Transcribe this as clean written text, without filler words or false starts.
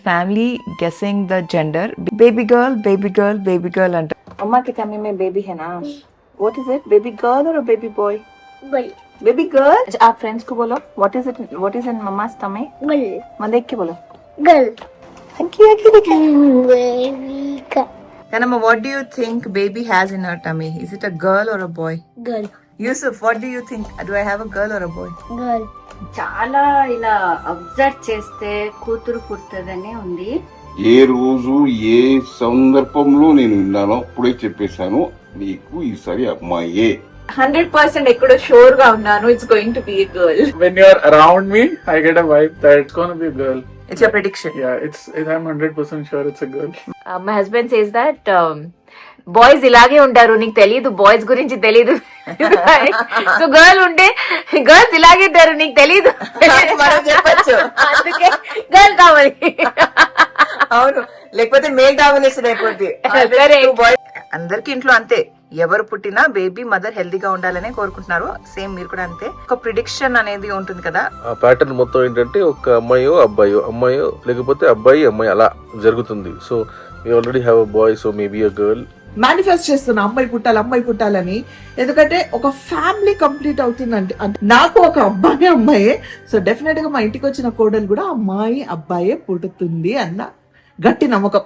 Family guessing the gender. Baby girl, baby girl, baby girl and Amma के tummy में baby है ना? What is it? Baby girl or a baby boy? Girl. Baby girl. अच्छा आप friends को बोलो. What is it? What is in mama's tummy? Girl. मैं देख के बोलो. Girl. Thank you. Baby girl. Kanama, what do you think baby has in her tummy? Is it a girl or a boy? Girl. Yusuf, what do you think? Do I have a girl or a boy? Girl. చాలా ఇలా observe చేస్తే కూతురు పుడుతుందని ఉంది. ఏ రోజు ఏ సందర్భంలో నేను విన్నానో అప్పుడే చెప్పేశాను, నీకు ఈసారి అమ్మాయే. 100% ఎక్కడో షూర్ గా ఉన్నాను. It's going to be a girl. When you are around me, I get a vibe that it's gonna be a girl. It's your prediction. Yeah, I'm 100% sure it's a girl. My husband says that boys ఇలాగే ఉంటారు, నీకు తెలీదు, boys గురించి తెలీదు. So girl ఉంటే girls ఇలాగే ఉంటారు, నీకు తెలీదు, మనం చెప్పచ్చు. అందుకే గర్ల్ కావాలి. అవును, లేకపోతే మేల్ డామినేషన్ అయిపోద్ది. Correct. అందరికి ఇంట్లో అంతే, ఎవరు పుట్టినా బేబీ మదర్ హెల్దీగా ఉండాలనే కోరుకుంటున్నారు. సేమ్ మీరు కూడా అంతే. ఒక ప్రిడిక్షన్ అనేది ఉంటుంది కదా. ఆ ప్యాటర్న్ మొత్తం ఏంటంటే ఒక అమ్మాయో అబ్బాయో లేకపోతే అబ్బాయి అమ్మాయి అలా జరుగుతుంది. So we already have a boy, so maybe a girl. Manifest చేస్తున్నా అమ్మాయి పుట్టాలని. ఎందుకంటే ఒక ఫ్యామిలీ కంప్లీట్ అవుతుందంటే నాకు ఒక అమ్మాయే. సో డెఫినెట్ గా మా ఇంటికి వచ్చిన కోడలు కూడా అమ్మాయి అబ్బాయే పుట్టుతుంది అన్న గట్టి నమ్మకం.